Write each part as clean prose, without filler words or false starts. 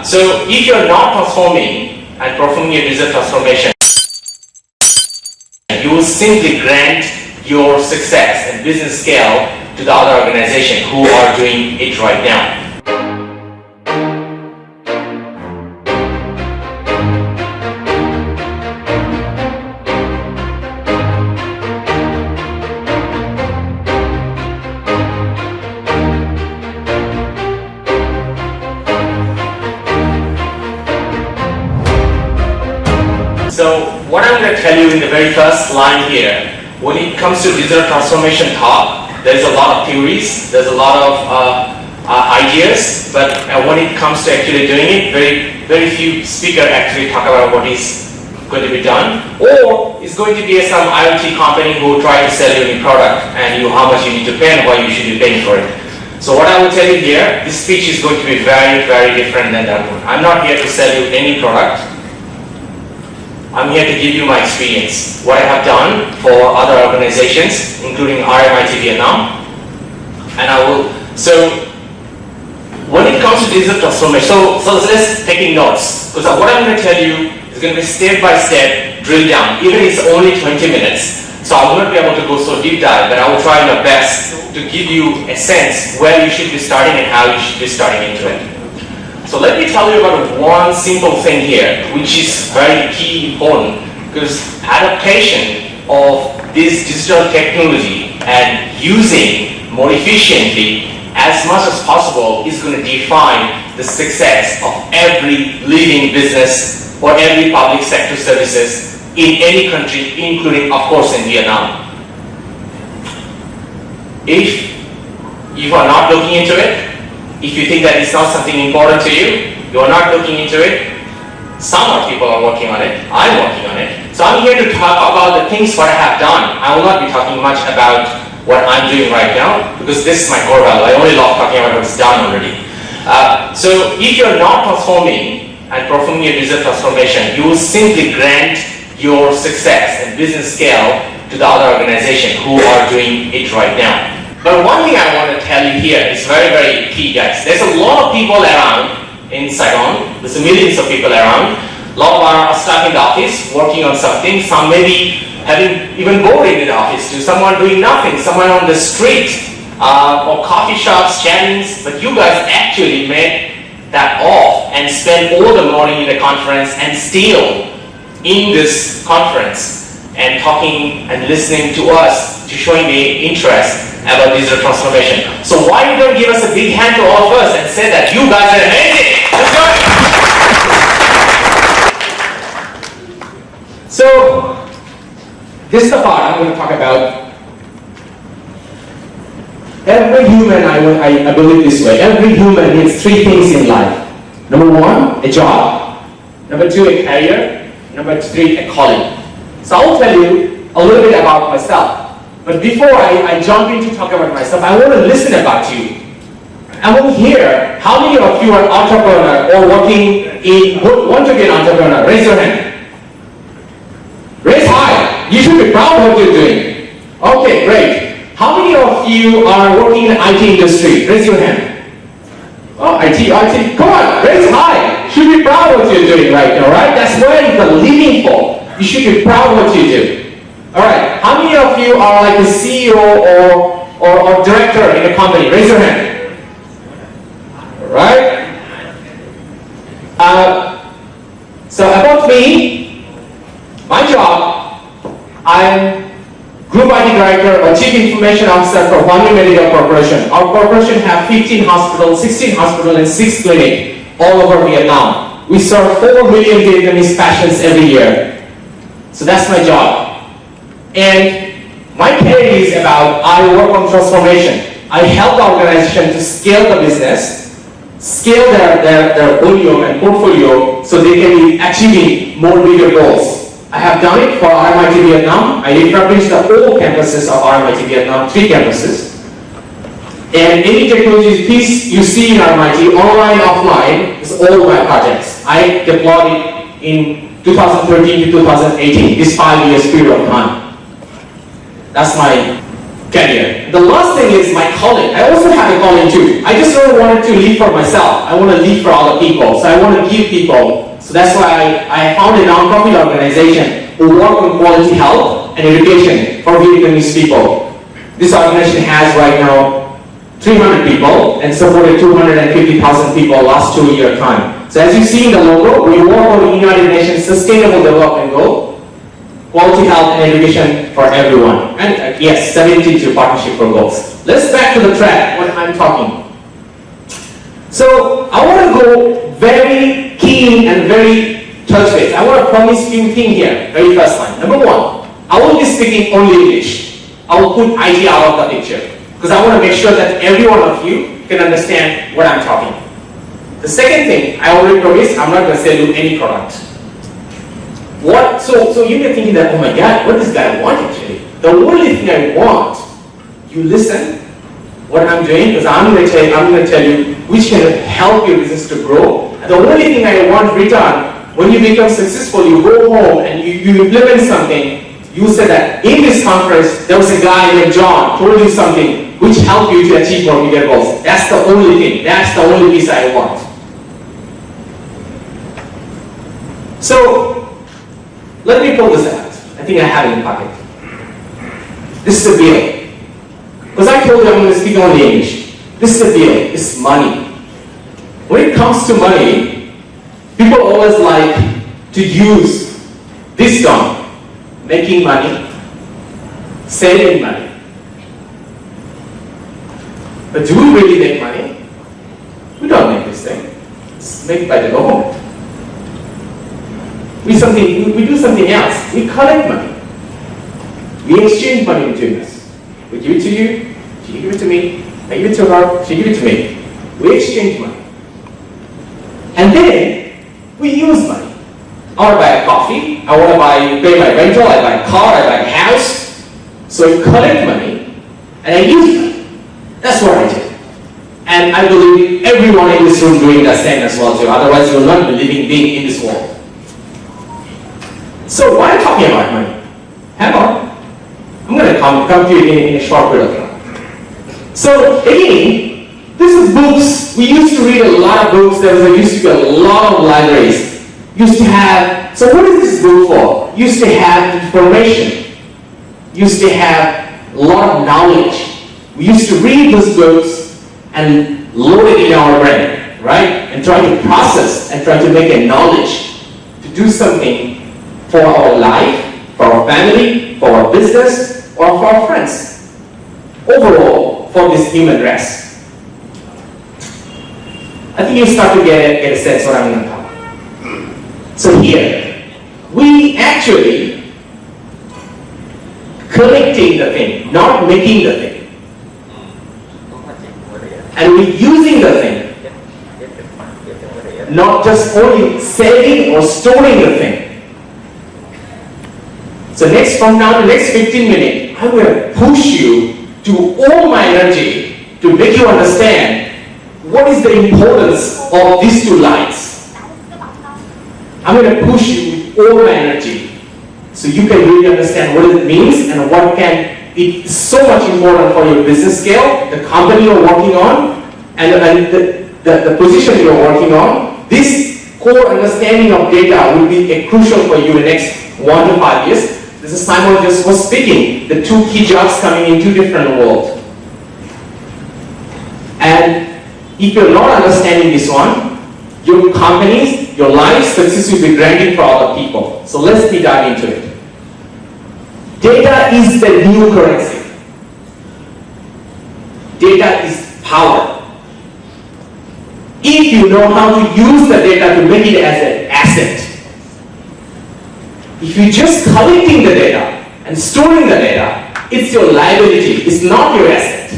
So if you're not transforming and performing your digital transformation, you will simply grant your success and business scale to the other organization who are doing it right now. So what I'm going to tell you in the very first line here, when it comes to digital transformation talk, there's a lot of theories, there's a lot of ideas, but when it comes to actually doing it, very few speakers actually talk about what is going to be done, or it's going to be some IoT company who try to sell you a product and how much you need to pay and why you should be paying for it. So what I will tell you here, this speech is going to be very different than that one. I'm not here to sell you any product. I'm here to give you my experience, what I have done for other organizations, including RMIT Vietnam. So when it comes to digital transformation, so let's take notes, because what I'm going to tell you is going to be step by step, drill down, even if it's only 20 minutes. So I will not be able to go so deep dive, but I will try my best to give you a sense where you should be starting and how you should be starting into it. So let me tell you about one simple thing here, which is very key important, because adaptation of this digital technology and using more efficiently as much as possible is going to define the success of every leading business or every public sector services in any country, including, of course, in Vietnam. If you are not looking into it, if you think that it's not something important to you, you are not looking into it, some people are working on it, I'm working on it. So I'm here to talk about the things what I have done. I will not be talking much about what I'm doing right now, because this is my core value. I only love talking about what's done already. So if you're not transforming and performing your digital transformation, you will simply grant your success and business scale to the other organization who are doing it right now. But one thing I want to tell you here is very key, guys. There's a lot of people around in Saigon. There's millions of people around. A lot of them are stuck in the office working on something. Some may be having even bored in the office too. Someone doing nothing. Someone on the street or coffee shops, chattings. But you guys actually made that off and spend all the morning in the conference and still in this conference and talking and listening to us, to showing me interest about digital transformation. So why you don't give us a big hand to all of us and say that you guys are amazing? Let's go! So this is the part I'm going to talk about. Every human, I believe this way, every human needs three things in life. Number one, a job. Number two, a career. Number three, a calling. So I'll tell you a little bit about myself. But before I jump in to talk about myself, I want to listen about you. I want to hear how many of you are entrepreneur or want to be an entrepreneur. Raise your hand. Raise high. You should be proud of what you're doing. Okay, great. How many of you are working in the IT industry? Raise your hand. Oh, IT. Come on, raise high. You should be proud of what you're doing right now, right? That's where you're living for. You should be proud of what you do. Alright, how many of you are like the CEO or director in a company? Raise your hand. Alright? So about me, my job, I'm Group IT Director or Chief Information Officer for Hoan Medical Corporation. Our corporation has 15 hospitals, 16 hospitals and 6 clinics all over Vietnam. We serve 4 million Vietnamese patients every year. So that's my job. And my career is about, I work on transformation. I help the organization to scale the business, scale their volume and portfolio so they can be achieving more bigger goals. I have done it for RMIT Vietnam. I established the whole campuses of RMIT Vietnam, 3 campuses. And any technology piece you see in RMIT, online, offline, is all my projects. I deployed it in 2013 to 2018, this 5 years period of time. That's my career. The last thing is my calling. I also have a calling too. I just don't want to live for myself. I want to live for other people. So I want to give people. So that's why I found a non-profit organization who work on quality health and education for Vietnamese people. This organization has right now 300 people and supported 250,000 people last 2 year time. So as you see in the logo, we work on the United Nations Sustainable Development Goal, quality health and education for everyone. And yes, 72 partnership for goals. Let's back to the track, what I'm talking. So I want to go very keen and very touch base. I want to promise few things here, very first line. Number one, I will be speaking only English. I will put IT out of the picture because I want to make sure that every one of you can understand what I'm talking. The second thing, I already promised, I'm not going to sell you any product. What? So you may be thinking that, oh my God, what does this guy want actually? The only thing I want, you listen what I'm doing, because I'm going to tell you which can help your business to grow. And the only thing I want return, when you become successful, you go home and you implement something. You say that in this conference, there was a guy named John told you something which helped you to achieve more bigger goals. That's the only thing. That's the only piece I want. So, let me pull this out. I think I have it in the pocket. This is a bill. Because I told you I'm going to speak only English. This is a bill. It's money. When it comes to money, people always like to use this term. Making money, saving money. But do we really make money? We don't make this thing. It's made by the government. We do something else. We collect money. We exchange money between us. We give it to you, she give it to me, I give it to her, she give it to me. We exchange money. And then we use money. I want to buy a coffee, I want to pay my rental, I buy a car, I buy a house. So I collect money and I use money. That's what I do. And I believe everyone in this room doing the same as well too. Otherwise you will not be living being in this world. So why am I talking about money? Hang on. I'm going to come to you in a short period of time. So again, this is books. We used to read a lot of books. There used to be a lot of libraries. Used to have, so what is this book for? Used to have information. Used to have a lot of knowledge. We used to read those books and load it in our brain, right? And try to process and try to make a knowledge to do something for our life, for our family, for our business, or for our friends. Overall, for this human race. I think you start to get a sense what I'm going to talk about. So here, we actually collecting the thing, not making the thing. And we're using the thing, not just only saving or storing the thing. So from now to next 15 minutes, I'm going to push you to all my energy to make you understand what is the importance of these two lights. I'm going to push you with all my energy so you can really understand what it means and what it's so much important for your business scale, the company you're working on, and the position you're working on. This core understanding of data will be crucial for you in the next 1 to 5 years. This is Simon just was speaking, the two key jobs coming in two different worlds. And if you're not understanding this one, your companies, your life success will be granted for other people. So let's dive into it. Data is the new currency. Data is power. If you know how to use the data to make it as an asset. If you're just collecting the data and storing the data, it's your liability, it's not your asset.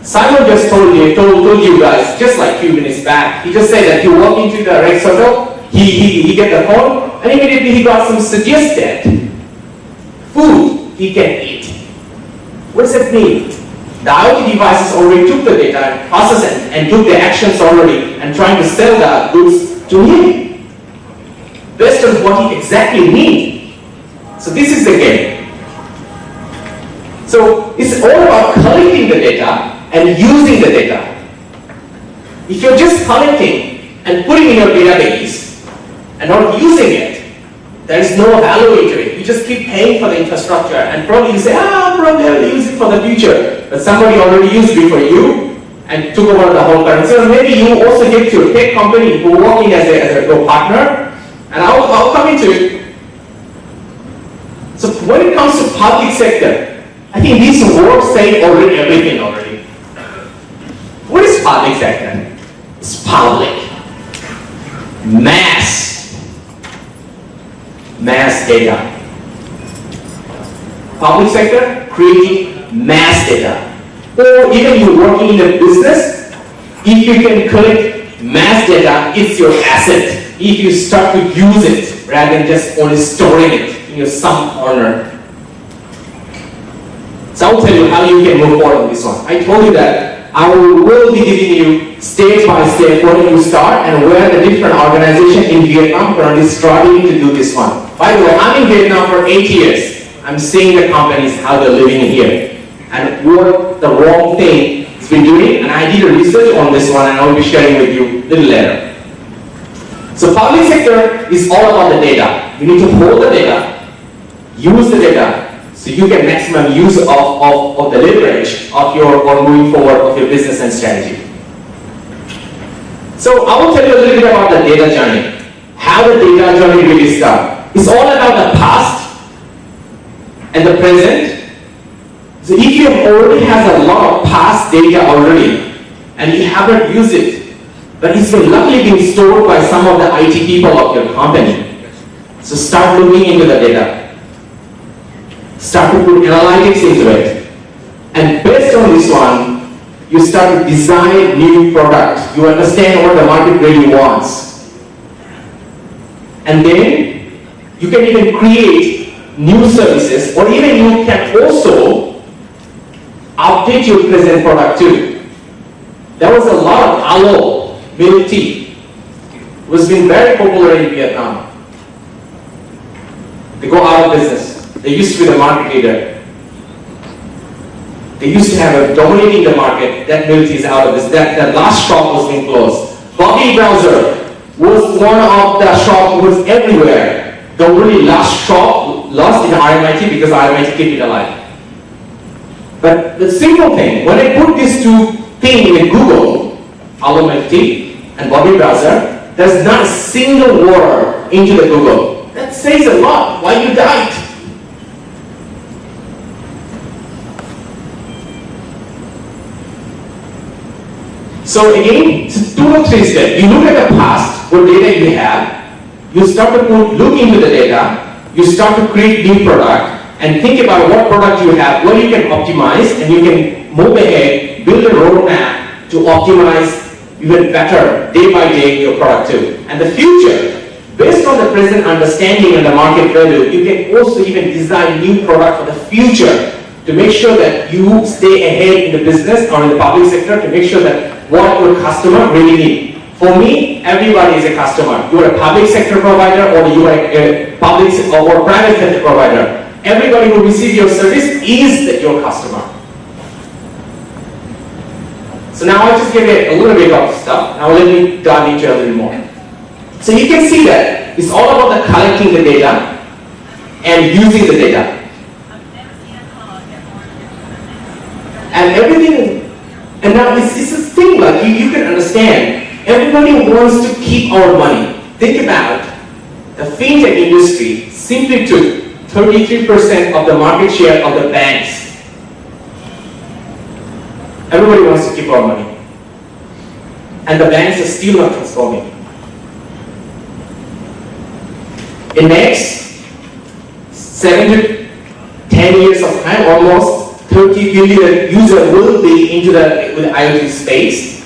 Simon just told you guys, just like a few minutes back, he just said that he walked into the red circle, he get the phone, and immediately he got some suggested food he can eat. What does that mean? The IoT devices already took the data and processed it and took the actions already and trying to sell the goods to him based on what he exactly needs. So this is the game. So So it's all about collecting the data and using the data. If you're just collecting and putting in your database and not using it, there is no value to it. You just keep paying for the infrastructure and probably you say, probably I'll use it for the future. But somebody already used it before you and took over the whole currency. So maybe you also get to a tech company who are working as a partner, and I'll come into it. So when it comes to public sector, I think these words say already everything already. What is public sector? It's public. Mass data. Public sector, creating mass data. Or even you're working in a business, if you can collect mass data, it's your asset. If you start to use it, rather than just only storing it in your some corner. So I'll tell you how you can move forward on this one. I told you that I will be giving you step by step where you start and where the different organizations in Vietnam are currently struggling to do this one. By the way, I'm in Vietnam for 8 years. I'm seeing the companies, how they're living here, and what the wrong thing has been doing, and I did a research on this one and I will be sharing with you a little later. So public sector is all about the data. You need to hold the data, use the data, so you get maximum use of the leverage of or moving forward of your business and strategy. So I will tell you a little bit about the data journey. How the data journey really starts. It's all about the past and the present. So if you already have a lot of past data already and you haven't used it, but it's been luckily being stored by some of the IT people of your company. So start looking into the data. Start to put analytics into it. And based on this one, you start to design new products. You understand what the market really wants. And then you can even create new services, or even you can also update your present product too. There was a lot of aloe milk tea. It was been very popular in Vietnam. They go out of business. They used to be the market leader. They used to have a dominating the market. That milk tea is out of this. That last shop was being closed. Bobby Browser was one of the shops who was everywhere. The really last shop lost in RMIT because RMIT kept it alive. But the simple thing, when I put these two things in Google, aloe milk tea and Bobby Browser, there's not a single word into the Google. That says a lot. Why you died? So again, it's 2 or 3 steps. You look at the past, what data you have, you start to look into the data, you start to create new product, and think about what product you have, what you can optimize, and you can move ahead, build a roadmap to optimize even better, day by day, your product too. And the future, based on the present understanding and the market value, you can also even design new product for the future to make sure that you stay ahead in the business or in the public sector, to make sure that what your customer really need. For me, everybody is a customer. You are a public sector provider or you are a public or private sector provider. Everybody who receives your service is your customer. So now I just gave a little bit of stuff. Now let me dive into a little more. So you can see that it's all about the collecting the data and using the data. And everything, and now it's a thing like you can understand, everybody wants to keep our money. Think about the fintech industry simply took 33% of the market share of the banks. Everybody wants to keep our money. And the banks are still not transforming. In next 7 to 10 years of time, almost 30 billion users will be into the IoT space,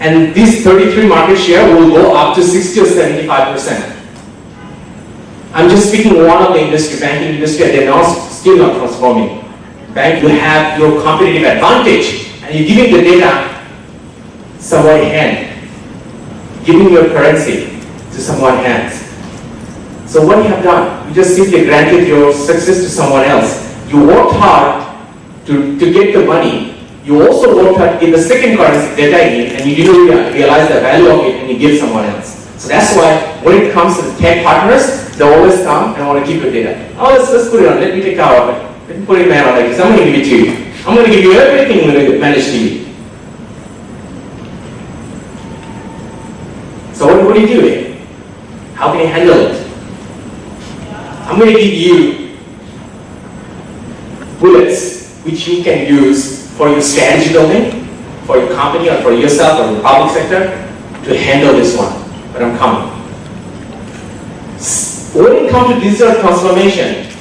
and this 33 market share will go up to 60 or 75%. I'm just speaking one of the industry, banking industry, and they're still not transforming. Bank, you have your competitive advantage, and you're giving the data someone's hand, giving your currency to someone's hands. So what you have done, you just simply granted your success to someone else. You worked hard to get the money, you also work hard to get the second currency data in, and you didn't realize the value of it, and you give someone else. So that's why when it comes to the tech partners, they always come and want to keep your data. Oh, let's put it on. Let me take care of it. Let me put it on like this. I'm going to give it to you. I'm going to give you everything. I'm going to manage to you. So what do you do here? How can you handle it? I'm going to give you bullets which you can use for your strategy building, for your company or for yourself or the public sector to handle this one. But I'm coming. When it comes to digital transformation,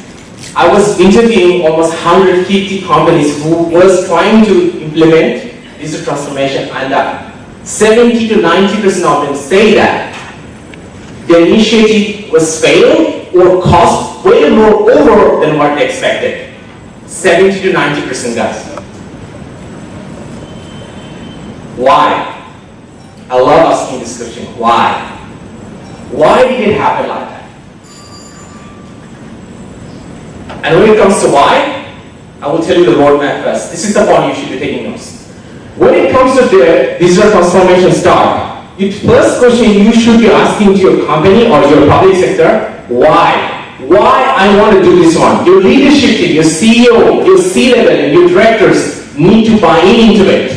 I was interviewing almost 150 companies who was trying to implement digital transformation, and 70 to 90% of them say that the initiative was failed or cost way more over than what they expected. 70 to 90% guys. Why? I love asking this question. Why? Why did it happen like that? And when it comes to why, I will tell you the roadmap first. This is the point you should be taking notes. When it comes to the digital transformation start, the first question you should be asking to your company or your public sector, why? Why I want to do this one? Your leadership team, your CEO, your C-level, and your directors need to buy into it.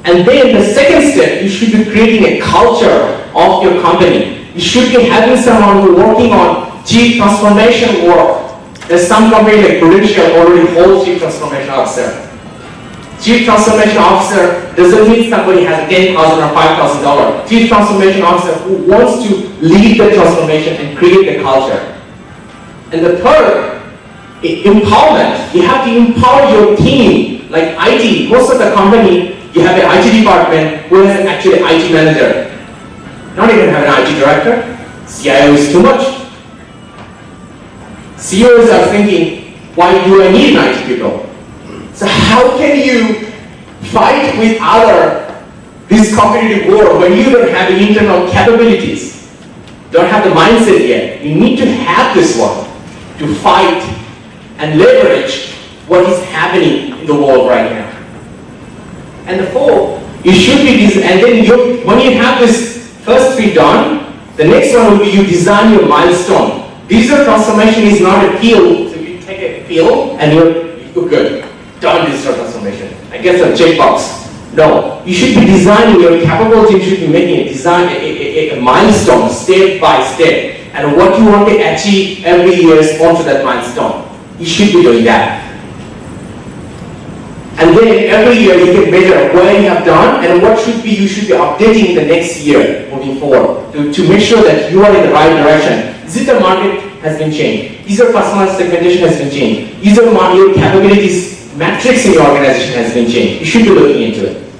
And then the second step, you should be creating a culture of your company. You should be having someone who working on chief transformation work. There's some company like Prudential already holds chief transformation officer. Chief transformation officer doesn't mean somebody has $10,000 or $5,000. Chief transformation officer who wants to lead the transformation and create the culture. And the third, empowerment. You have to empower your team. Like IT, most of the company, you have an IT department who has actually an IT manager. Not even have an IT director. CIO is too much. CEOs are thinking, why do I need an IT people? So how can you fight with this competitive war when you don't have the internal capabilities? Don't have the mindset yet. You need to have this one to fight and leverage what is happening in the world right now. And the fourth, you should be and then when you have this first three done, the next one will be you design your milestone. Digital transformation is not a field, so you take a field and you're good. Done digital transformation. I guess a checkbox. No, you should be designing your capability. You should be making a milestone step by step, and what you want to achieve every year is onto that milestone. You should be doing that. And then every year you can measure what you have done and what you should be updating the next year moving forward to make sure that you are in the right direction. Digital market has been changed. User customer segmentation has been changed. User market capabilities matrix in your organization has been changed. You should be looking into it.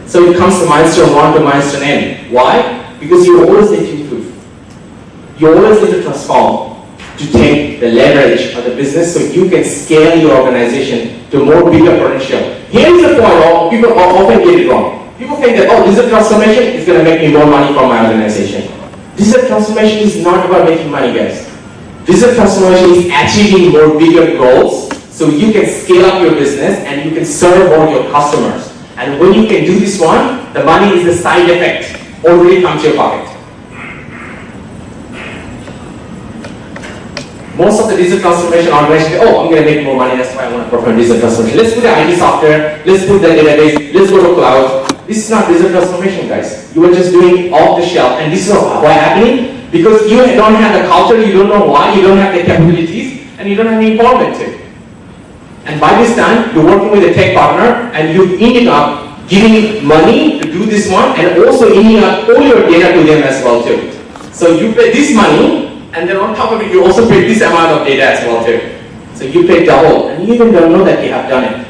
So it comes to milestone 1 to milestone N. Why? Because you always need to improve. You always need to transform to take the leverage of the business so you can scale your organization to more bigger potential. Here is the point, people often get it wrong. People think that, digital transformation is going to make me more money for my organization. Digital transformation is not about making money, guys. Digital transformation is achieving more bigger goals so you can scale up your business and you can serve more your customers. And when you can do this one, the money is the side effect, already comes to your pocket. Most of the digital transformation organizations, I'm going to make more money, that's why I want to perform digital transformation. Let's put the IT software, let's put the database, let's go to cloud. This is not digital transformation, guys. You are just doing off the shelf, and this is why happening because you don't have the culture, you don't know why, you don't have the capabilities, and you don't have the empowerment to. And by this time, you're working with a tech partner, and you ended up giving money to do this one, and also ending up all your data to them as well too. So you pay this money, and then on top of it, you also pay this amount of data as well too. So you pay double, and you even don't know that you have done it.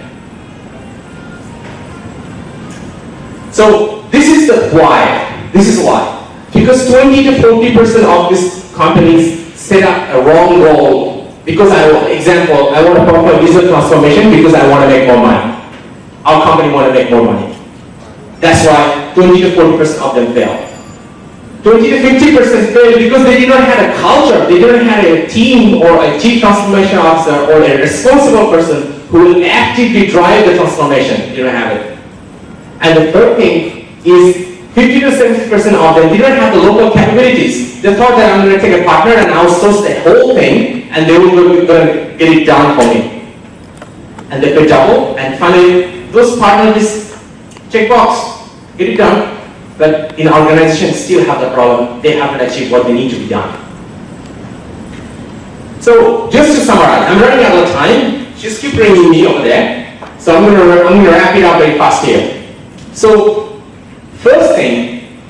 So this is the why. This is why. Because 20 to 40% of these companies set up a wrong goal. Because I want to perform digital transformation because I want to make more money. Our company want to make more money. That's why 20 to 40% of them fail. 20 to 50% fail because they did not have a culture. They didn't have a team or a chief transformation officer or a responsible person who will actively drive the transformation. You don't have it. And the third thing is 50 to 70% of them didn't have the local capabilities. They thought that I'm going to take a partner and outsource the whole thing, and they will get it done for me. And they pay double, and finally, those partners just check box, get it done. But in organizations still have the problem. They haven't achieved what they need to be done. So just to summarize, I'm running out of time. Just keep bringing me over there. So I'm going to wrap it up very fast here. So first thing,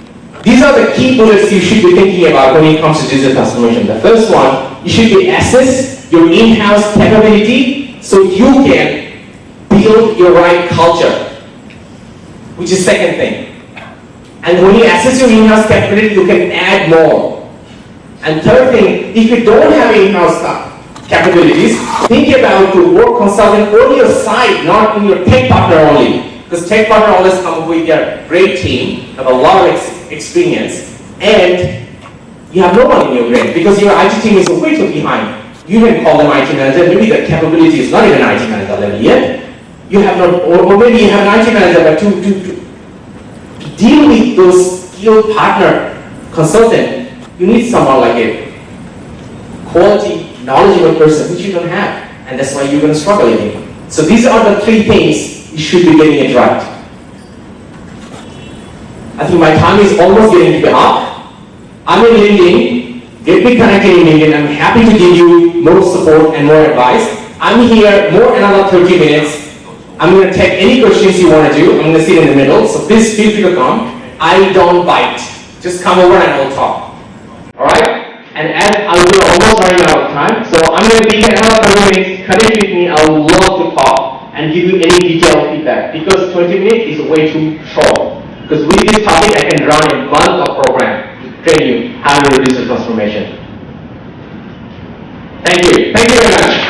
these are the key bullets you should be thinking about when it comes to digital transformation. The first one, you should be assess your in-house capability so you can build your right culture, which is second thing. And when you assess your in-house capability, you can add more. And third thing, if you don't have in-house capabilities, think about to work consultant on your side, not in your tech partner only. Because tech partner always come with their great team, have a lot of experience, and you have no one in your brain because your IT team is way too behind. You can call them IT manager, maybe the capability is not even IT manager level yet. You have not, or maybe you have an IT manager, but to deal with those skilled partner consultant, you need someone like a quality, knowledgeable person, which you don't have, and that's why you're going to struggle with him. So these are the three things you should be getting it right. I think my time is almost getting to be up. I'm in LinkedIn. Get me connected in LinkedIn. I'm happy to give you more support and more advice. I'm here more another 30 minutes. I'm going to take any questions you want to do. I'm going to sit in the middle, so please feel free to come. I don't bite. Just come over and we'll talk. Alright? And as we're almost running out of time, so I'm going to be here another 30 minutes. Connect with me. I would love to talk and give you any detailed feedback because 20 minutes is way too short. Because with this topic, I can run a month of program to train you how to do digital transformation. Thank you. Thank you very much.